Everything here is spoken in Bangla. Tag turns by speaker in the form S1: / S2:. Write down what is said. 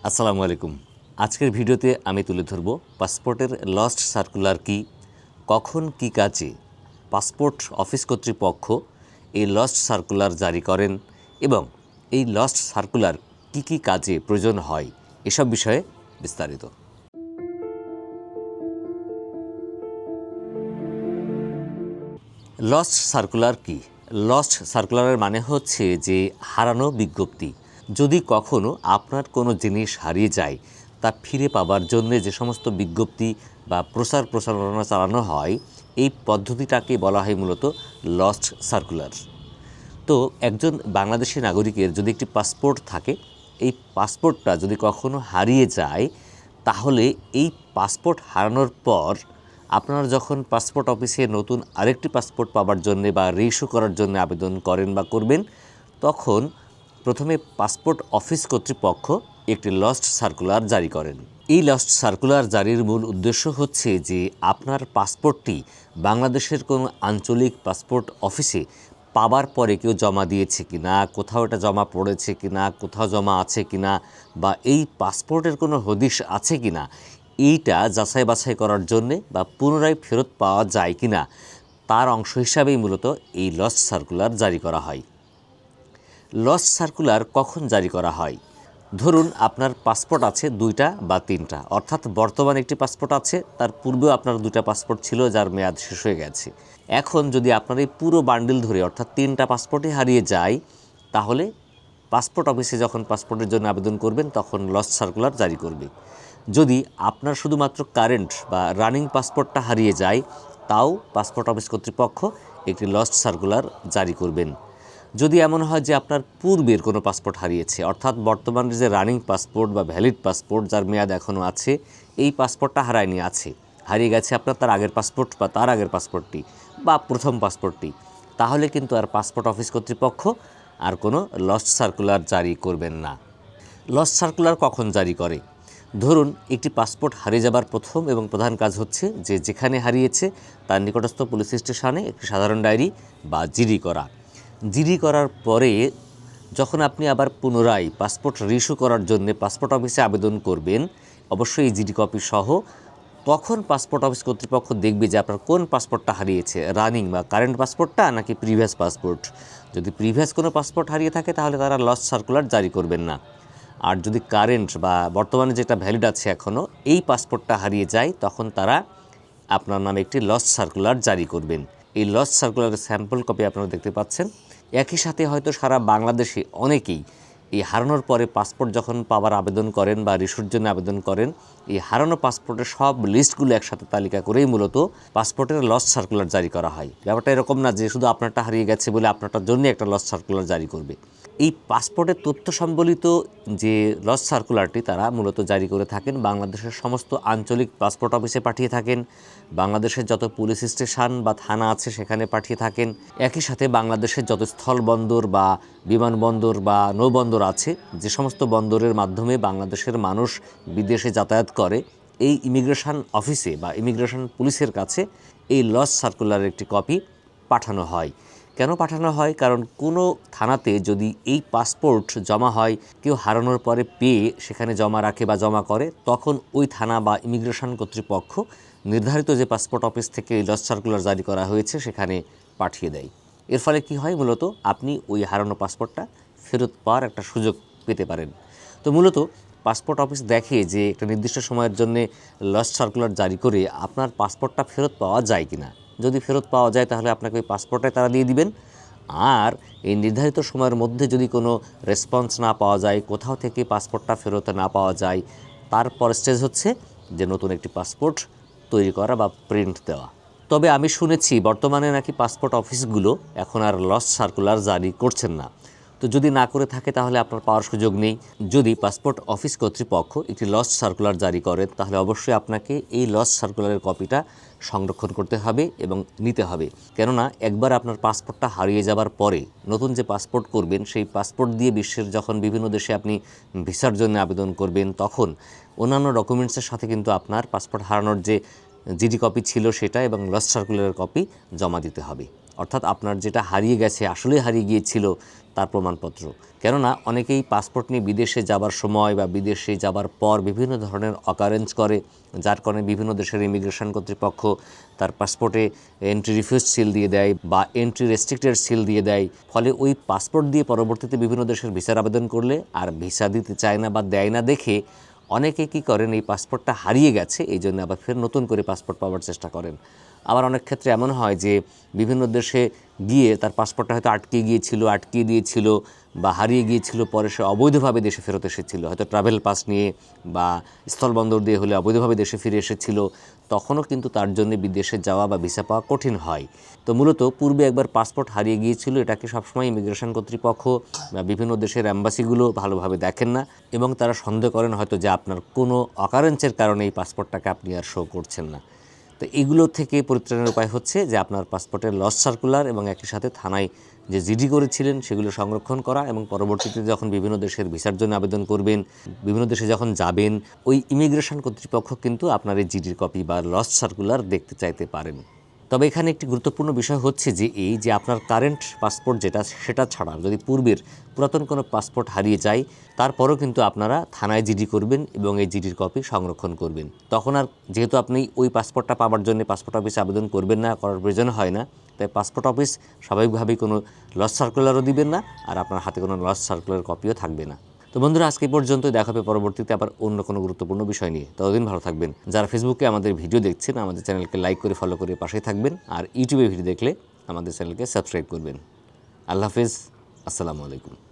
S1: আসসালামু আলাইকুম। আজকের ভিডিওতে আমি তুলে ধরব পাসপোর্টের লস্ট সার্কুলার কি, কখন কি কাজে পাসপোর্ট অফিস কর্তৃপক্ষ এই লস্ট সার্কুলার জারি করেন এবং এই লস্ট সার্কুলার কি কাজে প্রয়োজন হয় এসব বিষয়ে বিস্তারিত। লস্ট সার্কুলার কি? লস্ট সার্কুলারের মানে হচ্ছে যে হারানো বিজ্ঞপ্তি। যদি কখনো আপনার কোনো জিনিস হারিয়ে যায় তা ফিরে পাবার জন্য যে সমস্ত বিজ্ঞপ্তি বা প্রচারণা চালানো হয়, এই পদ্ধতিটাকে বলা হয় মূলত লস্ট সার্কুলার। তো একজন বাংলাদেশি নাগরিকের যদি একটি পাসপোর্ট থাকে, এই পাসপোর্টটা যদি কখনো হারিয়ে যায়, তাহলে এই পাসপোর্ট হারানোর পর আপনারা যখন পাসপোর্ট অফিসে নতুন আরেকটি পাসপোর্ট পাওয়ার জন্যে বা রিইস্যু করার জন্য আবেদন করেন বা করবেন, তখন প্রথমে পাসপোর্ট অফিস কর্তৃপক্ষ একটি লস্ট সার্কুলার জারি করেন। এই লস্ট সার্কুলার জারির মূল উদ্দেশ্য হচ্ছে যে আপনার পাসপোর্টটি বাংলাদেশের কোনো আঞ্চলিক পাসপোর্ট অফিসে পাবার পরে কেউ জমা দিয়েছে কিনা, কোথাও এটা জমা পড়েছে কিনা, কোথাও জমা আছে কিনা, বা এই পাসপোর্টের কোনো হদিশ আছে কিনা, এইটা যাচাই বাছাই করার জন্যে বা পুনরায় ফেরত পাওয়া যায় কিনা তার অংশ হিসাবেই মূলত এই লস্ট সার্কুলার জারি করা হয়। লস্ট সার্কুলার কখন জারি করা হয়? ধরুন আপনার পাসপোর্ট আছে 2টা বা 3টা, অর্থাৎ বর্তমানে একটি পাসপোর্ট আছে, তার পূর্বেও আপনার 2টা পাসপোর্ট ছিল যার মেয়াদ শেষ হয়ে গেছে। এখন যদি আপনার এই পুরো বান্ডিল ধরে অর্থাৎ 3টা পাসপোর্টই হারিয়ে যায়, তাহলে পাসপোর্ট অফিসে যখন পাসপোর্টের জন্য আবেদন করবেন তখন লস্ট সার্কুলার জারি করবে। যদি আপনার শুধুমাত্র কারেন্ট বা রানিং পাসপোর্টটা হারিয়ে যায়, তাও পাসপোর্ট অফিস কর্তৃপক্ষ একটি লস্ট সার্কুলার জারি করবেন। যদি এমন হয় যে আপনার পূর্বের কোনো পাসপোর্ট হারিয়েছে, অর্থাৎ বর্তমানে যে রানিং পাসপোর্ট বা ভ্যালিড পাসপোর্ট যার মেয়াদ এখনও আছে, এই পাসপোর্টটা হারায়নি, হারিয়ে গেছে আপনার তার আগের পাসপোর্ট বা তার আগের পাসপোর্টটি বা প্রথম পাসপোর্টটি, তাহলে কিন্তু আর পাসপোর্ট অফিস কর্তৃপক্ষ আর কোনো লস্ট সার্কুলার জারি করবেন না। লস্ট সার্কুলার কখন জারি করে? ধরুন একটি পাসপোর্ট হারিয়ে যাবার প্রথম এবং প্রধান কাজ হচ্ছে যে যেখানে হারিয়েছে তার নিকটস্থ পুলিশ স্টেশনে একটি সাধারণ ডায়েরি বা জিডি করা। জিডি করার পরে যখন আপনি আবার পুনরায় পাসপোর্ট রিইস্যু করার জন্য পাসপোর্ট অফিসে আবেদন করবেন, অবশ্যই এই জিডি কপি সহ, তখন পাসপোর্ট অফিস কর্তৃপক্ষ দেখবে যে আপনার কোন পাসপোর্টটা হারিয়েছে, রানিং বা কারেন্ট পাসপোর্টটা নাকি প্রিভিয়াস পাসপোর্ট। যদি প্রিভিয়াস কোনো পাসপোর্ট হারিয়ে থাকে তাহলে তারা লস্ট সার্কুলার জারি করবেন না। আর যদি কারেন্ট বা বর্তমানে যেটা ভ্যালিড আছে এখনও, এই পাসপোর্টটা হারিয়ে যায়, তখন তারা আপনার নামে একটি লস্ট সার্কুলার জারি করবেন। এই লস্ট সার্কুলারের স্যাম্পল কপি আপনারা দেখতে পাচ্ছেন। একই সাথে হয়তো সারা বাংলাদেশে অনেকেই এই হারানোর পরে পাসপোর্ট যখন পাওয়ার আবেদন করেন বা রিইস্যুর জন্য আবেদন করেন, এই হারানো পাসপোর্টের সব লিস্টগুলো একসাথে তালিকা করেই মূলত পাসপোর্টের লস্ট সার্কুলার জারি করা হয়। ব্যাপারটা এরকম না যে শুধু আপনারটা হারিয়ে গেছে বলে আপনারটার জন্য একটা লস্ট সার্কুলার জারি করবে। এই পাসপোর্টের তথ্য সম্বলিত যে লস্ট সার্কুলারটি তারা মূলত জারি করে থাকেন বাংলাদেশের সমস্ত আঞ্চলিক পাসপোর্ট অফিসে পাঠিয়ে থাকেন, বাংলাদেশের যত পুলিশ স্টেশন বা থানা আছে সেখানে পাঠিয়ে থাকেন। একই সাথে বাংলাদেশের যত স্থলবন্দর বা বিমানবন্দর বা নৌবন্দর আছে, যে সমস্ত বন্দরের মাধ্যমে বাংলাদেশের মানুষ বিদেশে যাতায়াত করে, এই ইমিগ্রেশন অফিসে বা ইমিগ্রেশন পুলিশের কাছে এই লস্ট সার্কুলারের একটি কপি পাঠানো হয়। কেন পাঠানো হয়? কারণ কোনো থানাতে যদি এই পাসপোর্ট জমা হয়, কেউ হারানোর পরে পেয়ে সেখানে জমা রাখে বা জমা করে, তখন ওই থানা বা ইমিগ্রেশন কর্তৃপক্ষ নির্ধারিত যে পাসপোর্ট অফিস থেকে এই লস্ট সার্কুলার জারি করা হয়েছে সেখানে পাঠিয়ে দেয়। এর ফলে কি হয়? মূলত আপনি ওই হারানো পাসপোর্টটা ফেরত পাওয়ার একটা সুযোগ পেতে পারেন। তো মূলত পাসপোর্ট অফিস দেখে যে একটা নির্দিষ্ট সময়ের জন্য লস্ট সার্কুলার জারি করে আপনার পাসপোর্টটা ফেরত পাওয়া যায় কিনা। যদি ফেরত পাওয়া যায় তাহলে আপনাকে ওই পাসপোর্টটাই তারা দিয়ে দিবেন। আর এই নির্ধারিত সময়ের মধ্যে যদি কোনো রেসপন্স না পাওয়া যায়, কোথাও থেকে পাসপোর্টটা ফেরত না পাওয়া যায়, তারপর স্টেজ হচ্ছে যে নতুন একটি পাসপোর্ট তৈরি করা বা প্রিন্ট দেওয়া। তবে আমি শুনেছি বর্তমানে নাকি পাসপোর্ট অফিসগুলো এখন আর লস্ট সার্কুলার জারি করছেন না। তো যদি না করে থাকে তাহলে আপনার পাওয়ার সুযোগ নেই। যদি পাসপোর্ট অফিস কর্তৃপক্ষ একটি লস্ট সার্কুলার জারি করেন তাহলে অবশ্যই আপনাকে এই লস্ট সার্কুলারের কপিটা সংরক্ষণ করতে হবে এবং নিতে হবে। কেননা একবার আপনার পাসপোর্টটা হারিয়ে যাবার পরে নতুন যে পাসপোর্ট করবেন, সেই পাসপোর্ট দিয়ে বিশ্বের যখন বিভিন্ন দেশে আপনি ভিসার জন্য আবেদন করবেন, তখন অন্যান্য ডকুমেন্টসের সাথে কিন্তু আপনার পাসপোর্ট হারানোর যে জিডি কপি ছিল সেটা এবং লস্ট সার্কুলারের কপি জমা দিতে হবে। অর্থাৎ আপনার যেটা হারিয়ে গেছে, আসলেই হারিয়ে গিয়েছিল তার প্রমাণপত্র। কেননা অনেকেই পাসপোর্ট নিয়ে বিদেশে যাবার সময় বা বিদেশে যাবার পর বিভিন্ন ধরনের অকারেন্স করে, যার কারণে বিভিন্ন দেশের ইমিগ্রেশন কর্তৃপক্ষ তার পাসপোর্টে এন্ট্রি রিফিউজ সিল দিয়ে দেয় বা এন্ট্রি রেস্ট্রিক্টেড সিল দিয়ে দেয়। ফলে ওই পাসপোর্ট দিয়ে পরবর্তীতে বিভিন্ন দেশের ভিসার আবেদন করলে আর ভিসা দিতে চায় না বা দেয় না দেখে অনেকে কী করেন, এই পাসপোর্টটা হারিয়ে গেছে এই জন্য আবার ফের নতুন করে পাসপোর্ট পাওয়ার চেষ্টা করেন। আবার অনেক ক্ষেত্রে এমন হয় যে বিভিন্ন দেশে গিয়ে তার পাসপোর্টটা হয়তো আটকে দিয়েছিল বা হারিয়ে গিয়েছিল, পরে সে অবৈধভাবে দেশে ফেরত এসেছিল, হয়তো ট্রাভেল পাস নিয়ে বা স্থলবন্দর দিয়ে হলে অবৈধভাবে দেশে ফিরে এসেছিল। তখনও কিন্তু তার জন্য বিদেশে যাওয়া বা ভিসা পাওয়া কঠিন হয়। তো মূলত পূর্বে একবার পাসপোর্ট হারিয়ে গিয়েছিল, এটাকে সবসময় ইমিগ্রেশন কর্তৃপক্ষ বা বিভিন্ন দেশের অ্যাম্বাসিগুলো ভালোভাবে দেখেন না এবং তারা সন্দেহ করেন হয়তো যে আপনার কোনো অকারেন্সের কারণে এই পাসপোর্টটাকে আপনি আর শো করছেন না। তো এগুলো থেকে পরিত্রাণের উপায় হচ্ছে যে আপনার পাসপোর্টের লস সার্কুলার এবং একই সাথে থানায় যে জিডি করেছিলেন সেগুলো সংরক্ষণ করা, এবং পরবর্তীতে যখন বিভিন্ন দেশের ভিসার জন্য আবেদন করবেন, বিভিন্ন দেশে যখন যাবেন, ওই ইমিগ্রেশন কর্তৃপক্ষ কিন্তু আপনার এই জিডির কপি বা লস সার্কুলার দেখতে চাইতে পারেন। তবে এখানে একটি গুরুত্বপূর্ণ বিষয় হচ্ছে যে এই যে আপনার কারেন্ট পাসপোর্ট যেটা, সেটা ছাড়া যদি পূর্বের পুরাতন কোনো পাসপোর্ট হারিয়ে যায়, তারপরও কিন্তু আপনারা থানায় জিডি করবেন এবং এই জিডির কপি সংরক্ষণ করবেন। তখন আর যেহেতু আপনি ওই পাসপোর্টটা পাওয়ার জন্য পাসপোর্ট অফিসে আবেদন করবেন না, করার প্রয়োজন হয় না, তাই পাসপোর্ট অফিস স্বাভাবিকভাবেই কোনো লস সার্কুলারও দিবেন না আর আপনার হাতে কোনো লস সার্কুলার কপিও থাকবে না। তো বন্ধুরা, আজকে পর্যন্ত, দেখা হবে পরবর্তীতে আবার অন্য কোনো গুরুত্বপূর্ণ বিষয় নিয়ে। ততদিন ভালো থাকবেন। যারা ফেসবুকে আমাদের ভিডিও দেখছেন, আমাদের চ্যানেলকে লাইক করে ফলো করে পাশেই থাকবেন, আর ইউটিউবে ভিডিও দেখলে আমাদের চ্যানেলকে সাবস্ক্রাইব করবেন। আল্লাহ হাফেজ, আসসালামু আলাইকুম।